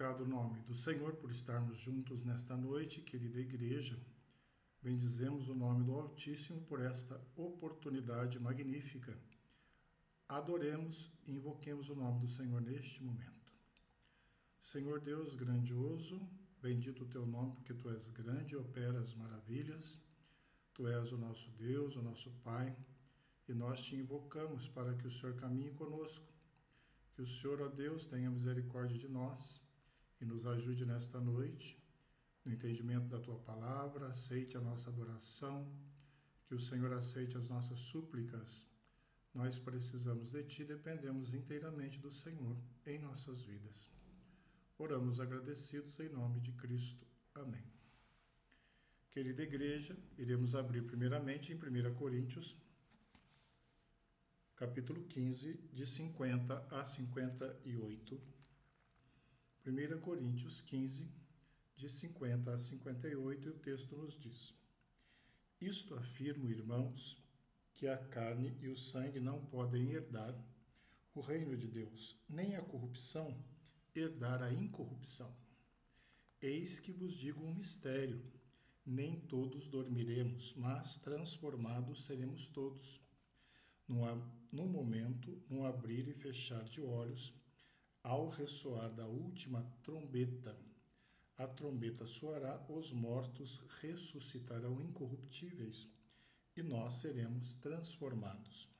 glorificado o nome do Senhor por estarmos juntos nesta noite, querida igreja. Bendizemos o nome do Altíssimo por esta oportunidade magnífica. Adoremos e invoquemos o nome do Senhor neste momento. Senhor Deus grandioso, bendito o teu nome, porque tu és grande e operas maravilhas. Tu és o nosso Deus, o nosso Pai, e nós te invocamos para que o Senhor caminhe conosco. Que o Senhor, ó Deus, tenha misericórdia de nós e nos ajude nesta noite, no entendimento da tua palavra, aceite a nossa adoração, que o Senhor aceite as nossas súplicas. Nós precisamos de ti, dependemos inteiramente do Senhor em nossas vidas. Oramos agradecidos em nome de Cristo. Amém. Querida igreja, iremos abrir primeiramente em 1 Coríntios, capítulo 15, de 50 a 58. 1 Coríntios 15, de 50 a 58, e o texto nos diz: Isto afirmo, irmãos, que a carne e o sangue não podem herdar o reino de Deus, nem a corrupção herdar a incorrupção. Eis que vos digo um mistério: nem todos dormiremos, mas transformados seremos todos. Num momento, num abrir e fechar de olhos, ao ressoar da última trombeta, a trombeta soará, os mortos ressuscitarão incorruptíveis, e nós seremos transformados.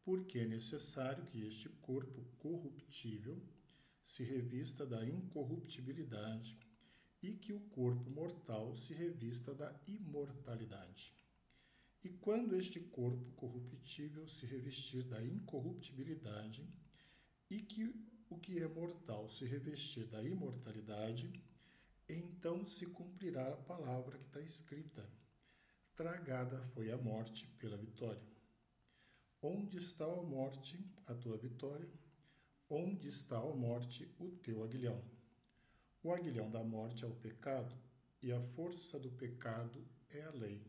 Porque é necessário que este corpo corruptível se revista da incorruptibilidade e que o corpo mortal se revista da imortalidade. E quando este corpo corruptível se revestir da incorruptibilidade e que o que é mortal se revestir da imortalidade, então se cumprirá a palavra que está escrita: tragada foi a morte pela vitória. Onde está, ó morte, a tua vitória? Onde está, ó morte, o teu aguilhão? O aguilhão da morte é o pecado, e a força do pecado é a lei.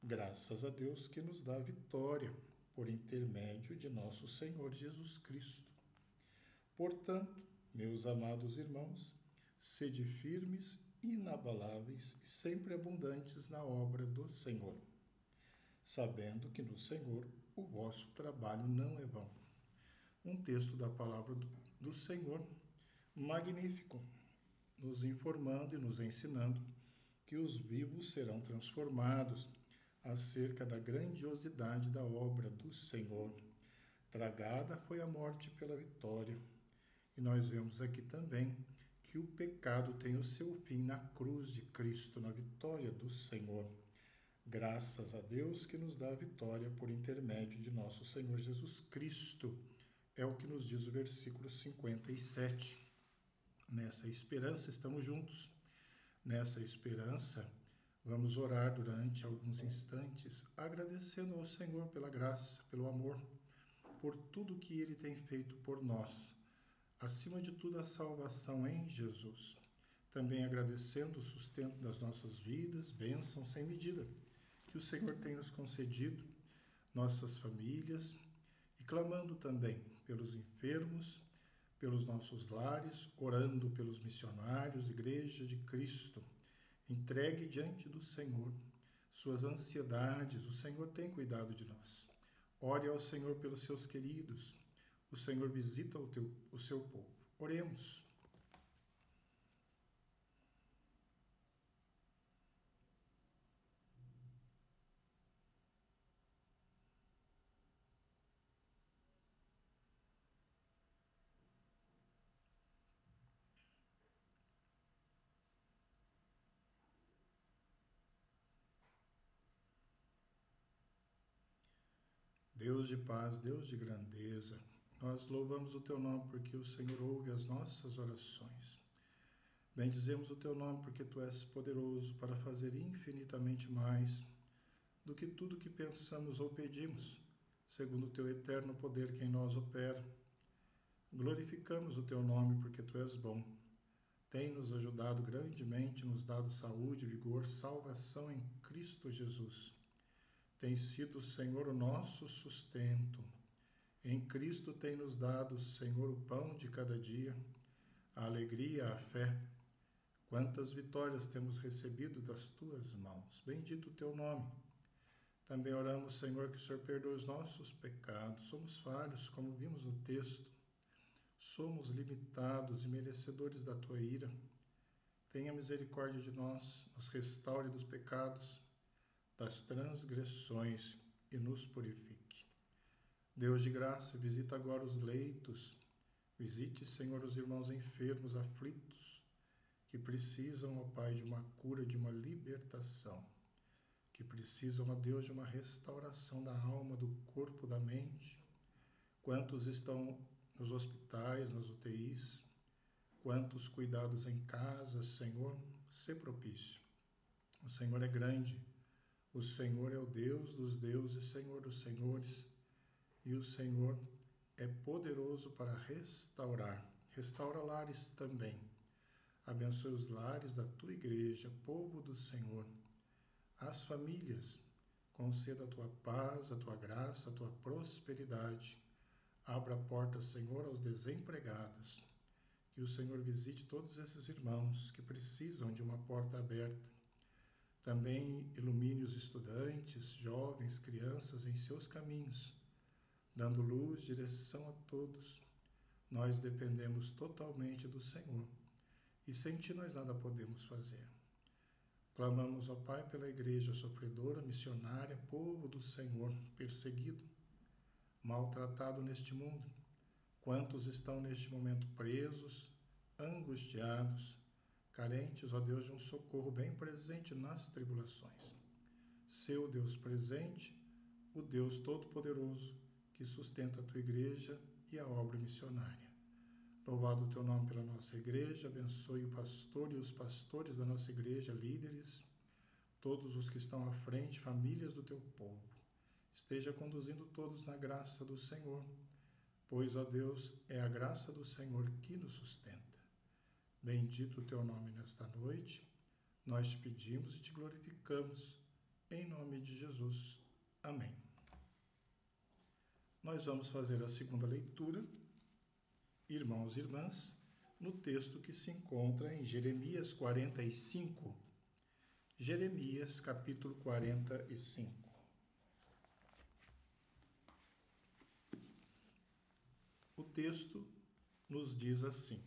Graças a Deus que nos dá a vitória por intermédio de nosso Senhor Jesus Cristo. Portanto, meus amados irmãos, sede firmes, inabaláveis e sempre abundantes na obra do Senhor, sabendo que no Senhor o vosso trabalho não é vão. Um texto da palavra do Senhor magnífico, nos informando e nos ensinando que os vivos serão transformados acerca da grandiosidade da obra do Senhor. Tragada foi a morte pela vitória. E nós vemos aqui também que o pecado tem o seu fim na cruz de Cristo, na vitória do Senhor. Graças a Deus que nos dá a vitória por intermédio de nosso Senhor Jesus Cristo. É o que nos diz o versículo 57. Nessa esperança estamos juntos. Nessa esperança, vamos orar durante alguns instantes, agradecendo ao Senhor pela graça, pelo amor, por tudo que Ele tem feito por nós. Acima de tudo, a salvação em Jesus. Também agradecendo o sustento das nossas vidas, bênçãos sem medida, que o Senhor tem nos concedido, nossas famílias, e clamando também pelos enfermos, pelos nossos lares, orando pelos missionários, Igreja de Cristo. Entregue diante do Senhor suas ansiedades, o Senhor tem cuidado de nós. Ore ao Senhor pelos seus queridos, o Senhor visita o seu povo. Oremos. Deus de paz, Deus de grandeza, nós louvamos o teu nome porque o Senhor ouve as nossas orações. Bendizemos o teu nome porque tu és poderoso para fazer infinitamente mais do que tudo que pensamos ou pedimos, segundo o teu eterno poder que em nós opera. Glorificamos o teu nome porque tu és bom. Tem nos ajudado grandemente, nos dado saúde, vigor, salvação em Cristo Jesus. Tem sido o Senhor o nosso sustento. Em Cristo tem nos dado, Senhor, o pão de cada dia. a alegria, a fé. Quantas vitórias temos recebido das tuas mãos. Bendito o teu nome. Também oramos, Senhor, que o Senhor perdoe os nossos pecados. Somos falhos, como vimos no texto. Somos limitados e merecedores da tua ira. Tenha misericórdia de nós, nos restaure dos pecados, das transgressões e nos purifique. Deus de graça, visita agora os leitos. Visite, Senhor, os irmãos enfermos, aflitos, que precisam, ó Pai, de uma cura, de uma libertação, que precisam, ó Deus, de uma restauração da alma, do corpo, da mente. Quantos estão nos hospitais, nas UTIs, quantos cuidados em casa, Senhor, sê propício. O Senhor é grande, o Senhor é o Deus dos deuses, Senhor dos senhores, e o Senhor é poderoso para restaurar. Restaura lares também. Abençoe os lares da tua igreja, povo do Senhor. As famílias, conceda a tua paz, a tua graça, a tua prosperidade. Abra a porta, Senhor, aos desempregados. Que o Senhor visite todos esses irmãos que precisam de uma porta aberta. Também ilumine os estudantes, jovens, crianças em seus caminhos, dando luz, direção a todos. Nós dependemos totalmente do Senhor e sem ti nós nada podemos fazer. Clamamos, ó Pai, pela igreja sofredora, missionária, povo do Senhor, perseguido, maltratado neste mundo. Quantos estão neste momento presos, angustiados, carentes, ó Deus, de um socorro bem presente nas tribulações. Seu Deus presente, o Deus Todo-Poderoso, que sustenta a tua igreja e a obra missionária. Louvado o teu nome pela nossa igreja, abençoe o pastor e os pastores da nossa igreja, líderes, todos os que estão à frente, famílias do teu povo. Esteja conduzindo todos na graça do Senhor, pois, ó Deus, é a graça do Senhor que nos sustenta. Bendito o teu nome nesta noite, nós te pedimos e te glorificamos, em nome de Jesus. Amém. Nós vamos fazer a segunda leitura, irmãos e irmãs, no texto que se encontra em Jeremias 45. Jeremias, capítulo 45. O texto nos diz assim: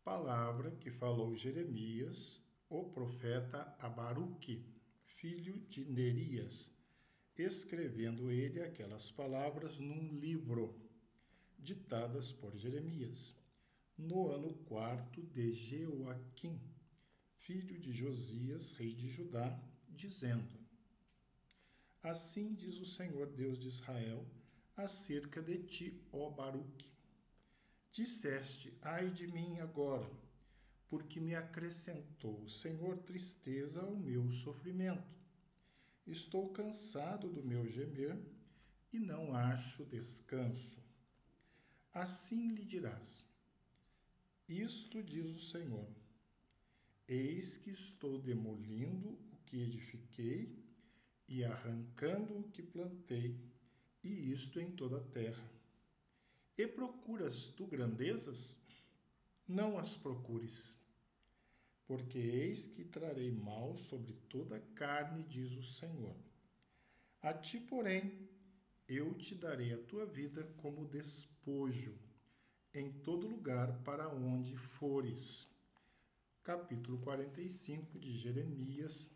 palavra que falou Jeremias, o profeta a Baruque, filho de Nerias, escrevendo ele aquelas palavras num livro, ditadas por Jeremias, no ano 4º de Jeoaquim, filho de Josias, rei de Judá, dizendo: assim diz o Senhor Deus de Israel acerca de ti, ó Baruque. Disseste, ai de mim agora, porque me acrescentou o Senhor tristeza ao meu sofrimento. Estou cansado do meu gemer e não acho descanso. Assim lhe dirás: isto diz o Senhor: eis que estou demolindo o que edifiquei e arrancando o que plantei, e isto em toda a terra. E procuras tu grandezas? Não as procures, porque eis que trarei mal sobre toda a carne, diz o Senhor. A ti, porém, eu te darei a tua vida como despojo, em todo lugar para onde fores. Capítulo 45 de Jeremias,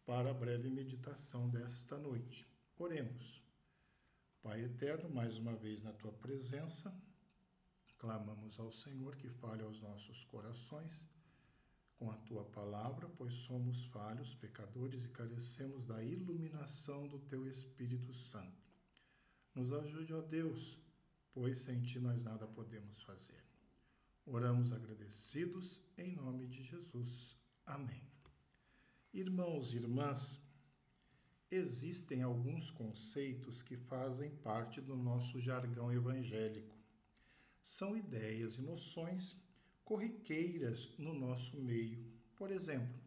para a breve meditação desta noite. Oremos. Pai eterno, mais uma vez na tua presença, clamamos ao Senhor que fale aos nossos corações com a tua palavra, pois somos falhos, pecadores e carecemos da iluminação do teu Espírito Santo. Nos ajude, ó Deus, pois sem ti nós nada podemos fazer. Oramos agradecidos em nome de Jesus. Amém. Irmãos e irmãs, existem alguns conceitos que fazem parte do nosso jargão evangélico. São ideias e noções corriqueiras no nosso meio. Por exemplo,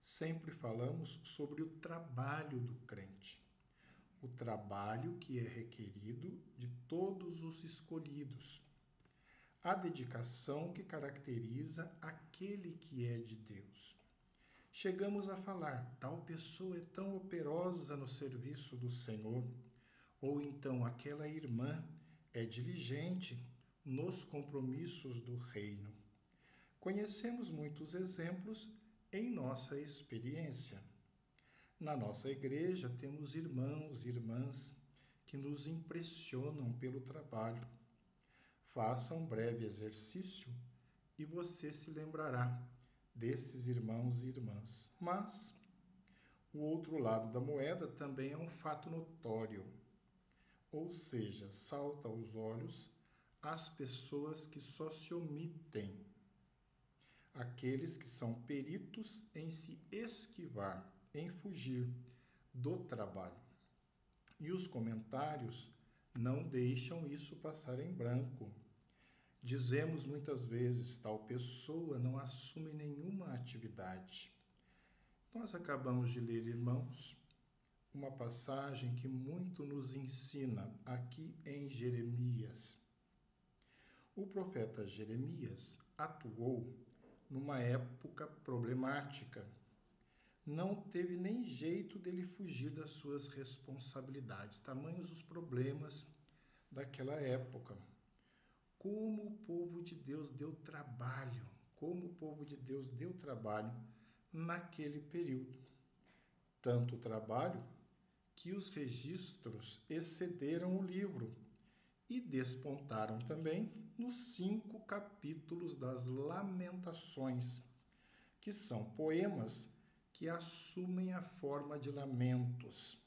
sempre falamos sobre o trabalho do crente. O trabalho que é requerido de todos os escolhidos. a dedicação que caracteriza aquele que é de Deus. Chegamos a falar, tal pessoa é tão operosa no serviço do Senhor, ou então aquela irmã é diligente nos compromissos do reino. Conhecemos muitos exemplos em nossa experiência. Na nossa igreja temos irmãos e irmãs que nos impressionam pelo trabalho. Faça um breve exercício e você se lembrará desses irmãos e irmãs. Mas o outro lado da moeda também é um fato notório, ou seja, salta aos olhos as pessoas que só se omitem, aqueles que são peritos em se esquivar, em fugir do trabalho. E os comentários não deixam isso passar em branco. Dizemos muitas vezes, tal pessoa não assume nenhuma atividade. Nós acabamos de ler, irmãos, uma passagem que muito nos ensina aqui em Jeremias. O profeta Jeremias atuou numa época problemática. Não teve nem jeito dele fugir das suas responsabilidades, tamanhos os problemas daquela época. Como o povo de Deus deu trabalho, naquele período. Tanto trabalho que os registros excederam o livro e despontaram também nos 5 capítulos das Lamentações, que são poemas que assumem a forma de lamentos.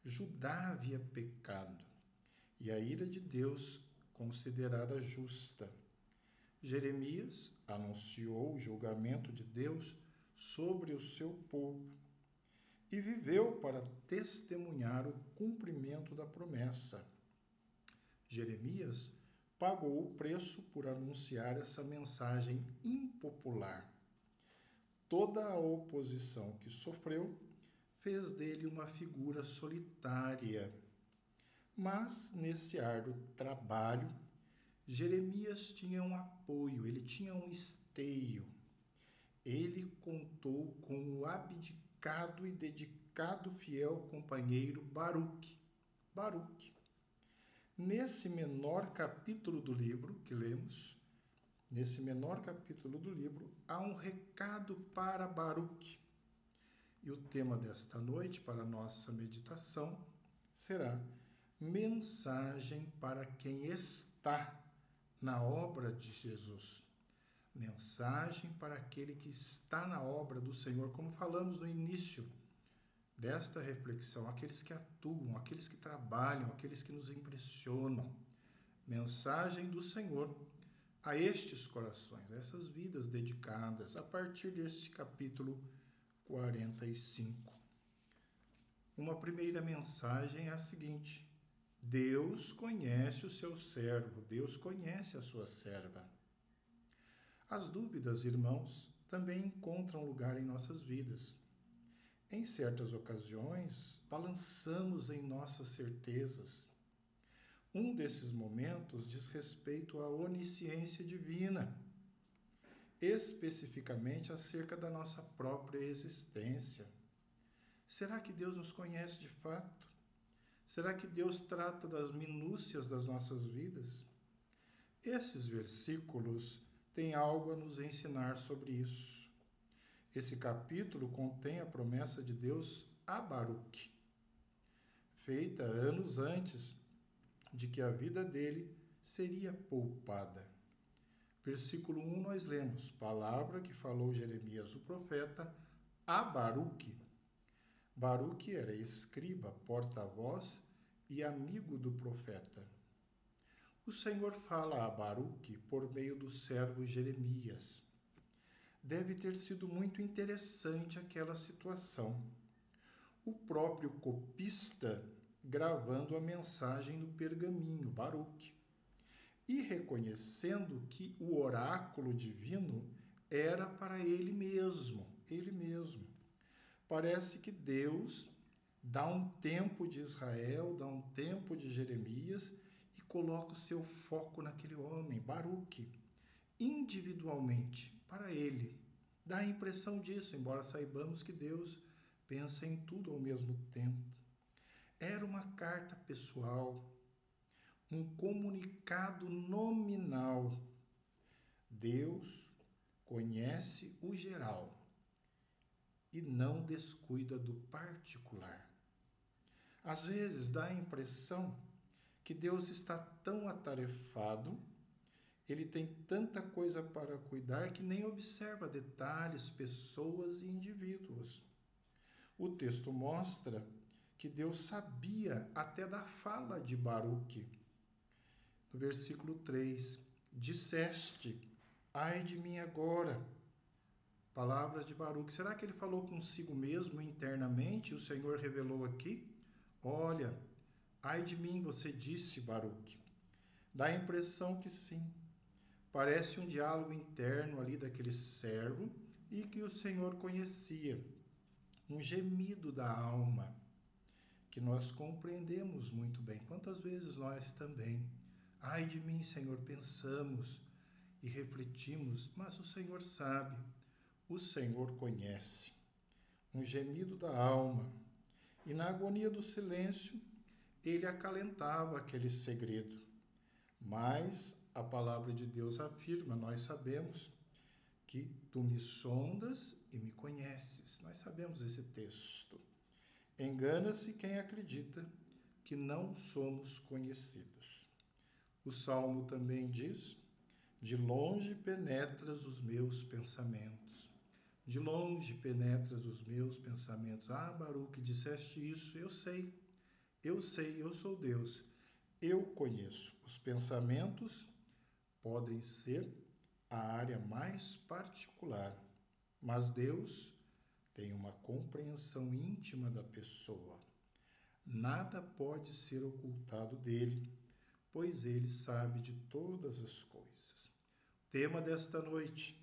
Judá havia pecado e a ira de Deus considerada justa. Jeremias anunciou o julgamento de Deus sobre o seu povo e viveu para testemunhar o cumprimento da promessa. Jeremias pagou o preço por anunciar essa mensagem impopular. Toda a oposição que sofreu fez dele uma figura solitária. Mas, nesse árduo trabalho, Jeremias tinha um apoio, ele tinha um esteio. Ele contou com o abdicado e dedicado fiel companheiro Baruque. Nesse menor capítulo do livro que lemos, há um recado para Baruque. E o tema desta noite, para a nossa meditação, será mensagem para quem está na obra de Jesus. Mensagem para aquele que está na obra do Senhor, como falamos no início desta reflexão, aqueles que atuam, aqueles que trabalham, aqueles que nos impressionam. Mensagem do Senhor a estes corações, a essas vidas dedicadas, a partir deste capítulo 45. Uma primeira mensagem é a seguinte: Deus conhece o seu servo, Deus conhece a sua serva. As dúvidas, irmãos, também encontram lugar em nossas vidas. Em certas ocasiões, balançamos em nossas certezas. Um desses momentos diz respeito à onisciência divina, especificamente acerca da nossa própria existência. Será que Deus nos conhece de fato? Será que Deus trata das minúcias das nossas vidas? Esses versículos têm algo a nos ensinar sobre isso. Esse capítulo contém a promessa de Deus a Baruque, feita anos antes de que a vida dele seria poupada. Versículo 1 nós lemos: palavra que falou Jeremias o profeta a Baruque. Baruque era escriba, porta-voz e amigo do profeta. O Senhor fala a Baruque por meio do servo Jeremias. Deve ter sido muito interessante aquela situação. O próprio copista gravando a mensagem no pergaminho, Baruque, e reconhecendo que o oráculo divino era para ele mesmo. Parece que Deus dá um tempo de Israel, dá um tempo de Jeremias e coloca o seu foco naquele homem, Baruque, individualmente, para ele. Dá a impressão disso, embora saibamos que Deus pensa em tudo ao mesmo tempo. Era uma carta pessoal, um comunicado nominal. Deus conhece o geral e não descuida do particular. Às vezes dá a impressão que Deus está tão atarefado, ele tem tanta coisa para cuidar que nem observa detalhes, pessoas e indivíduos. O texto mostra que Deus sabia até da fala de Baruque. No versículo 3, disseste, ai de mim agora. Palavras de Baruque. Será que ele falou consigo mesmo internamente? O Senhor revelou aqui? Olha, ai de mim, você disse, Baruque. Dá a impressão que sim. Parece um diálogo interno ali daquele servo e que o Senhor conhecia. Um gemido da alma que nós compreendemos muito bem. Quantas vezes nós também, ai de mim, Senhor, pensamos e refletimos, mas o Senhor sabe, o Senhor conhece. Um gemido da alma. E na agonia do silêncio, ele acalentava aquele segredo. Mas a palavra de Deus afirma, nós sabemos que tu me sondas e me conheces. Nós sabemos esse texto. Engana-se quem acredita que não somos conhecidos. O Salmo também diz, de longe penetras os meus pensamentos. De longe penetras os meus pensamentos. Ah, Baruque, disseste isso, eu sei, eu sou Deus. Eu conheço. Os pensamentos podem ser a área mais particular, mas Deus tem uma compreensão íntima da pessoa. Nada pode ser ocultado dele, pois ele sabe de todas as coisas. Tema desta noite,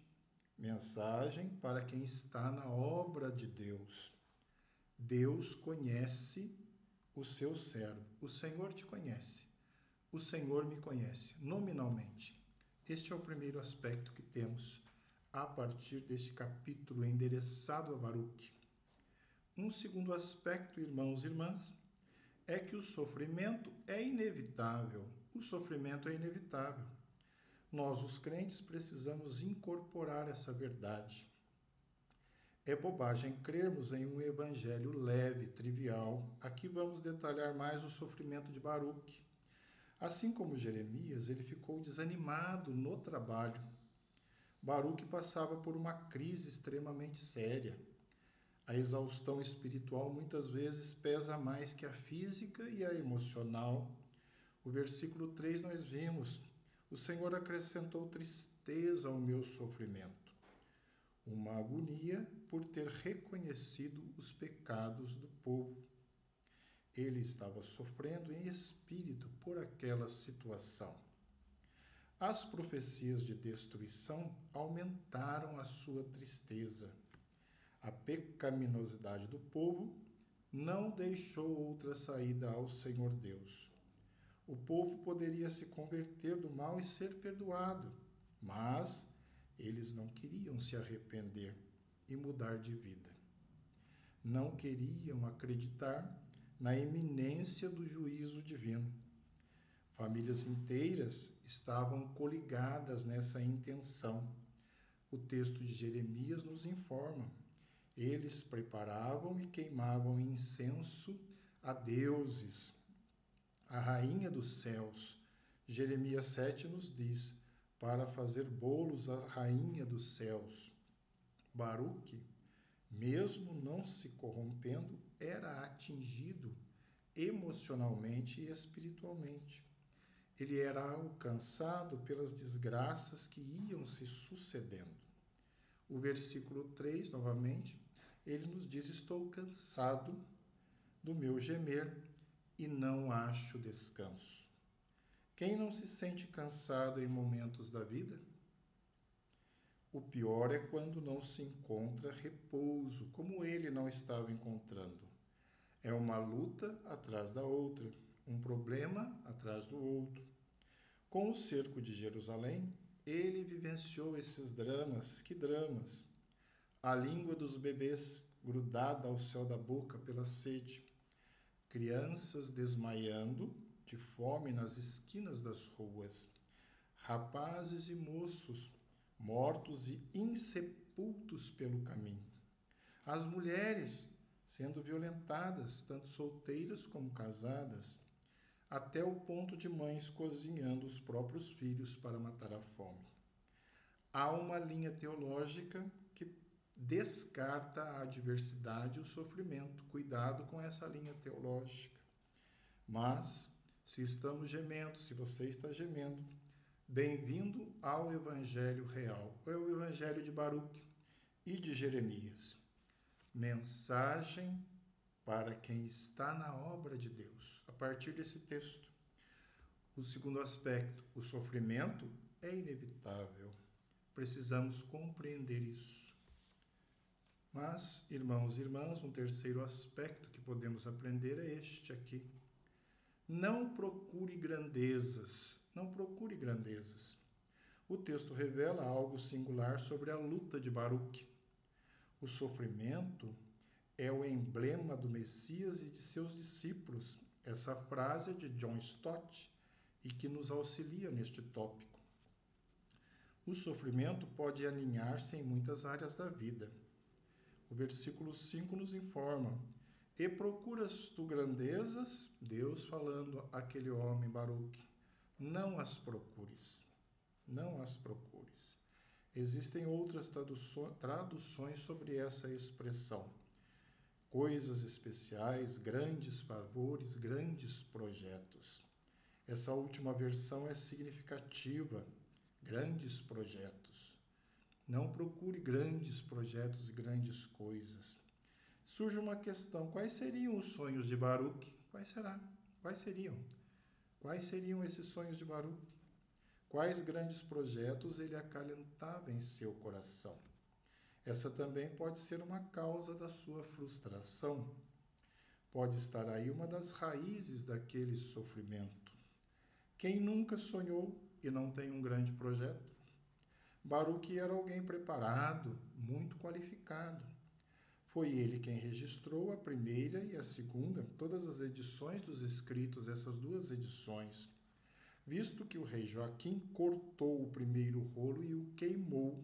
mensagem para quem está na obra de Deus. Deus conhece o seu servo. O Senhor te conhece. O Senhor me conhece, nominalmente. Este é o primeiro aspecto que temos a partir deste capítulo endereçado a Baruque. Um segundo aspecto, irmãos e irmãs, é que o sofrimento é inevitável. O sofrimento é inevitável. Nós, os crentes, precisamos incorporar essa verdade. É bobagem crermos em um evangelho leve, trivial. Aqui vamos detalhar mais o sofrimento de Baruque. Assim como Jeremias, ele ficou desanimado no trabalho. Baruque passava por uma crise extremamente séria. A exaustão espiritual muitas vezes pesa mais que a física e a emocional. O versículo 3 nós vimos, o Senhor acrescentou tristeza ao meu sofrimento, uma agonia por ter reconhecido os pecados do povo. Ele estava sofrendo em espírito por aquela situação. As profecias de destruição aumentaram a sua tristeza. A pecaminosidade do povo não deixou outra saída ao Senhor Deus. O povo poderia se converter do mal e ser perdoado, mas eles não queriam se arrepender e mudar de vida. Não queriam acreditar na iminência do juízo divino. Famílias inteiras estavam coligadas nessa intenção. O texto de Jeremias nos informa. Eles preparavam e queimavam incenso a deuses, a rainha dos céus. Jeremias 7 nos diz, para fazer bolos à rainha dos céus. Baruque, mesmo não se corrompendo, era atingido emocionalmente e espiritualmente. Ele era alcançado pelas desgraças que iam se sucedendo. O versículo 3, novamente, ele nos diz, estou cansado do meu gemer e não acho descanso. Quem não se sente cansado em momentos da vida? O pior é quando não se encontra repouso, como ele não estava encontrando. É uma luta atrás da outra, um problema atrás do outro. Com o cerco de Jerusalém, ele vivenciou esses dramas. Que dramas! A língua dos bebês grudada ao céu da boca pela sede, crianças desmaiando de fome nas esquinas das ruas, rapazes e moços mortos e insepultos pelo caminho, as mulheres sendo violentadas, tanto solteiras como casadas, até o ponto de mães cozinhando os próprios filhos para matar a fome. Há uma linha teológica que descarta a adversidade e o sofrimento. Cuidado com essa linha teológica. Mas, se estamos gemendo, se você está gemendo, bem-vindo ao Evangelho real. É o Evangelho de Baruque e de Jeremias. Mensagem para quem está na obra de Deus. A partir desse texto, o segundo aspecto, o sofrimento é inevitável. Precisamos compreender isso. Mas, irmãos e irmãs, um terceiro aspecto que podemos aprender é este aqui. Não procure grandezas. Não procure grandezas. O texto revela algo singular sobre a luta de Baruque. O sofrimento é o emblema do Messias e de seus discípulos. Essa frase é de John Stott e que nos auxilia neste tópico. O sofrimento pode aninhar-se em muitas áreas da vida. O versículo 5 nos informa: e procuras tu grandezas? Deus falando àquele homem Baruque, não as procures, não as procures. Existem outras traduções sobre essa expressão. Coisas especiais, grandes favores, grandes projetos. Essa última versão é significativa, grandes projetos. Não procure grandes projetos e grandes coisas. Surge uma questão: quais seriam os sonhos de Baruque? Quais seriam? Quais seriam esses sonhos de Baruque? Quais grandes projetos ele acalentava em seu coração? Essa também pode ser uma causa da sua frustração. Pode estar aí uma das raízes daquele sofrimento. Quem nunca sonhou e não tem um grande projeto? Baruque era alguém preparado, muito qualificado. Foi ele quem registrou a primeira e a segunda, todas as edições dos escritos, essas duas edições, visto que o rei Joaquim cortou o primeiro rolo e o queimou.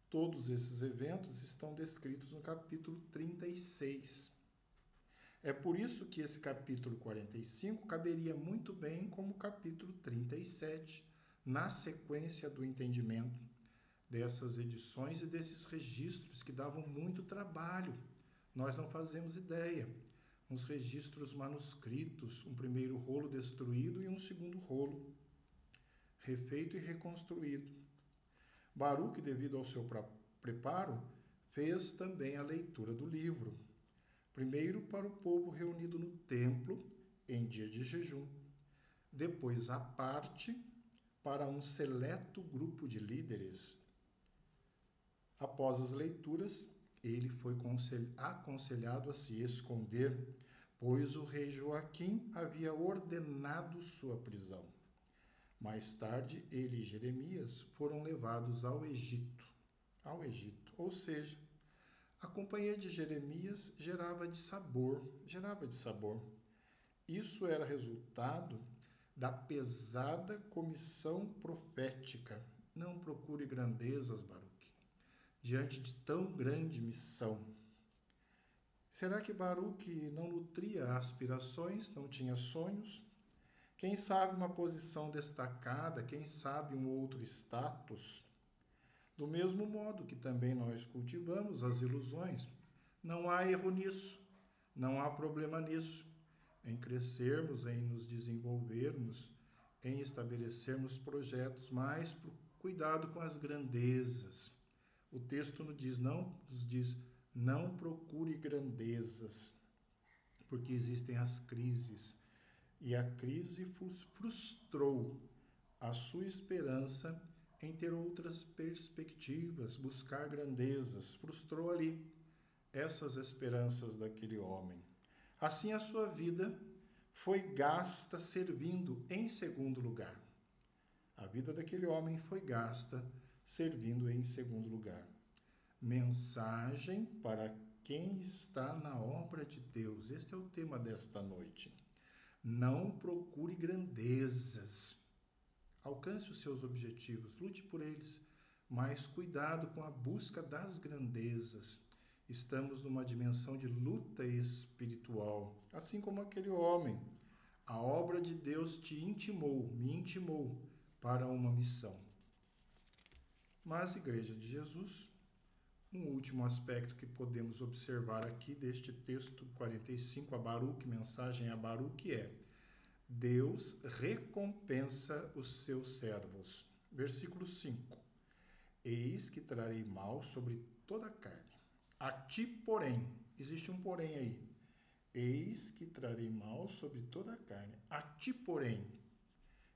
Todos esses eventos estão descritos no capítulo 36. É por isso que esse capítulo 45 caberia muito bem como capítulo 37, na sequência do entendimento dessas edições e desses registros que davam muito trabalho. Nós não fazemos ideia. Uns registros manuscritos, um primeiro rolo destruído e um segundo rolo refeito e reconstruído. Baruque, devido ao seu preparo, fez também a leitura do livro. Primeiro para o povo reunido no templo em dia de jejum. Depois à parte para um seleto grupo de líderes. Após as leituras, ele foi aconselhado a se esconder, pois o rei Joaquim havia ordenado sua prisão. Mais tarde, ele e Jeremias foram levados ao Egito. Ou seja, a companhia de Jeremias gerava de sabor. Isso era resultado da pesada comissão profética. Não procure grandezas, Baruque, diante de tão grande missão. Será que Baruque não nutria aspirações, não tinha sonhos? Quem sabe uma posição destacada, quem sabe um outro status? Do mesmo modo que também nós cultivamos as ilusões, não há erro nisso, não há problema nisso, em crescermos, em nos desenvolvermos, em estabelecermos projetos, mas cuidado com as grandezas. O texto nos diz, não procure grandezas, porque existem as crises. E a crise frustrou a sua esperança em ter outras perspectivas, buscar grandezas. Frustrou ali essas esperanças daquele homem. Assim, a sua vida foi gasta servindo em segundo lugar. A vida daquele homem foi gasta servindo em segundo lugar. Mensagem para quem está na obra de Deus. Este é o tema desta noite. Não procure grandezas. Alcance os seus objetivos, lute por eles, mas cuidado com a busca das grandezas. Estamos numa dimensão de luta espiritual, assim como aquele homem. A obra de Deus me intimou para uma missão. Mas, Igreja de Jesus, um último aspecto que podemos observar aqui deste texto 45, a Baruque, mensagem a Baruque é: Deus recompensa os seus servos. Versículo 5. Eis que trarei mal sobre toda a carne. A ti, porém, existe um porém aí. Eis que trarei mal sobre toda a carne. A ti, porém.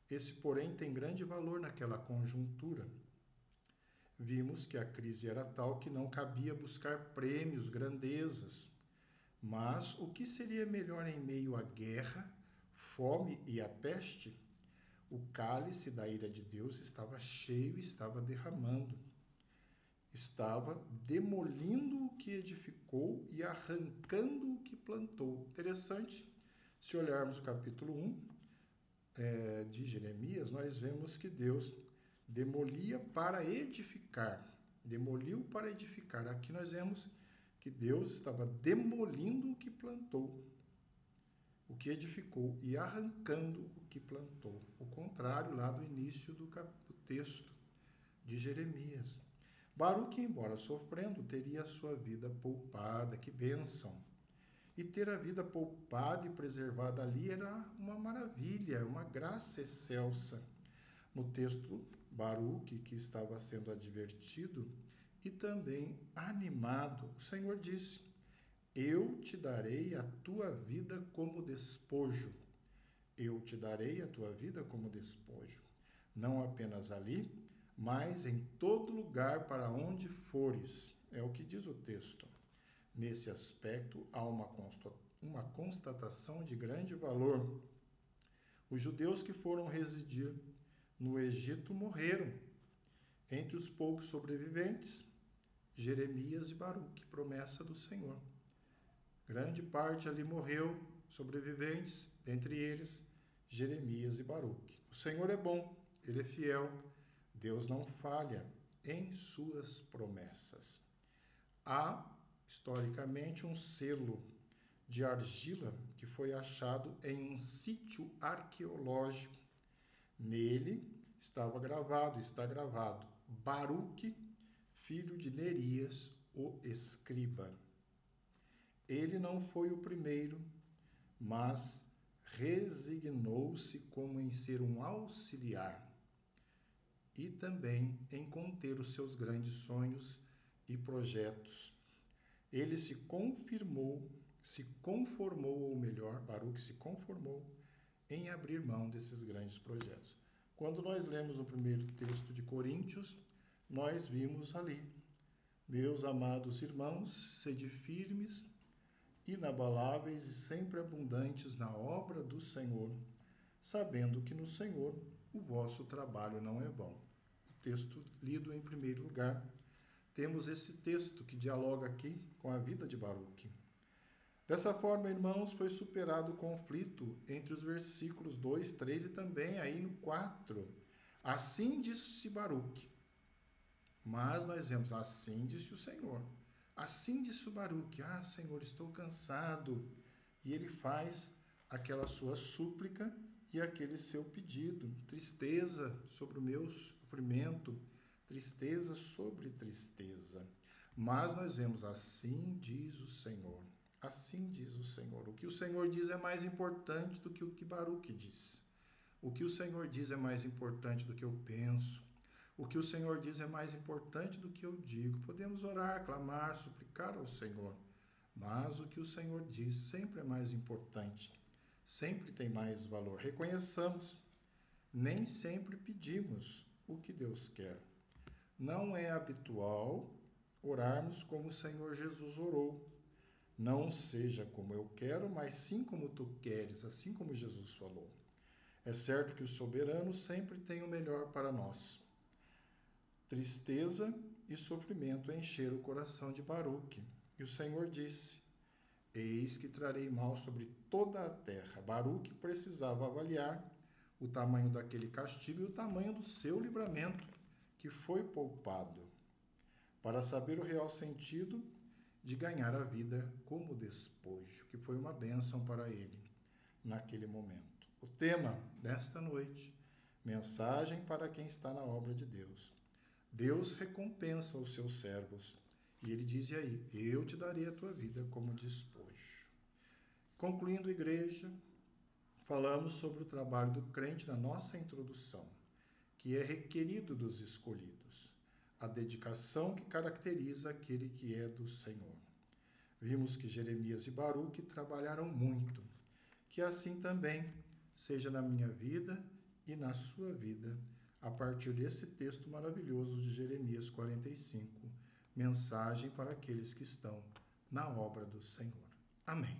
Esse porém tem grande valor naquela conjuntura. Vimos que a crise era tal que não cabia buscar prêmios, grandezas. Mas o que seria melhor em meio à guerra, fome e à peste? O cálice da ira de Deus estava cheio e estava derramando. Estava demolindo o que edificou e arrancando o que plantou. Interessante, se olharmos o capítulo 1 de Jeremias, nós vemos que Deus demolia para edificar. Demoliu para edificar. Aqui nós vemos que Deus estava demolindo o que plantou, o que edificou, e arrancando o que plantou. O contrário lá do início do texto de Jeremias. Baruque, embora sofrendo, teria a sua vida poupada. Que bênção! E ter a vida poupada e preservada ali era uma maravilha, uma graça excelsa. No texto, Baruque, que estava sendo advertido e também animado, o Senhor disse: Eu te darei a tua vida como despojo. Eu te darei a tua vida como despojo. Não apenas ali, mas em todo lugar para onde fores. É o que diz o texto. Nesse aspecto, há uma constatação de grande valor. Os judeus que foram residir no Egito morreram. Entre os poucos sobreviventes, Jeremias e Baruque, promessa do Senhor. Grande parte ali morreu, sobreviventes, dentre eles, Jeremias e Baruque. O Senhor é bom, Ele é fiel, Deus não falha em suas promessas. Há, historicamente, um selo de argila que foi achado em um sítio arqueológico. Nele está gravado, Baruque, filho de Nerias, o escriba. Ele não foi o primeiro, mas resignou-se como em ser um auxiliar e também em conter os seus grandes sonhos e projetos. Ele Baruque se conformou em abrir mão desses grandes projetos. Quando nós lemos o primeiro texto de Coríntios, nós vimos ali: meus amados irmãos, sede firmes, inabaláveis e sempre abundantes na obra do Senhor, sabendo que no Senhor o vosso trabalho não é vão. O texto lido em primeiro lugar, temos esse texto que dialoga aqui com a vida de Baruque. Dessa forma, irmãos, foi superado o conflito entre os versículos 2, 3 e também aí no 4. Assim disse Baruque. Mas nós vemos, assim disse o Senhor. Assim disse o Baruque: ah, Senhor, estou cansado. E ele faz aquela sua súplica e aquele seu pedido. Tristeza sobre o meu sofrimento, tristeza sobre tristeza. Mas nós vemos, assim diz o Senhor. Assim diz o Senhor. O que o Senhor diz é mais importante do que o que Baruque diz. O que o Senhor diz é mais importante do que eu penso. O que o Senhor diz é mais importante do que eu digo. Podemos orar, clamar, suplicar ao Senhor. Mas o que o Senhor diz sempre é mais importante. Sempre tem mais valor. Reconheçamos. Nem sempre pedimos o que Deus quer. Não é habitual orarmos como o Senhor Jesus orou. Não seja como eu quero, mas sim como tu queres, assim como Jesus falou. É certo que o soberano sempre tem o melhor para nós. Tristeza e sofrimento encheram o coração de Baruque. E o Senhor disse: Eis que trarei mal sobre toda a terra. Baruque precisava avaliar o tamanho daquele castigo e o tamanho do seu livramento, que foi poupado, para saber o real sentido de ganhar a vida como despojo, que foi uma bênção para ele naquele momento. O tema desta noite: mensagem para quem está na obra de Deus. Deus recompensa os seus servos. E ele diz aí: eu te darei a tua vida como despojo. Concluindo, igreja, falamos sobre o trabalho do crente na nossa introdução, que é requerido dos escolhidos, a dedicação que caracteriza aquele que é do Senhor. Vimos que Jeremias e Baruque trabalharam muito, que assim também seja na minha vida e na sua vida, a partir desse texto maravilhoso de Jeremias 45, mensagem para aqueles que estão na obra do Senhor. Amém.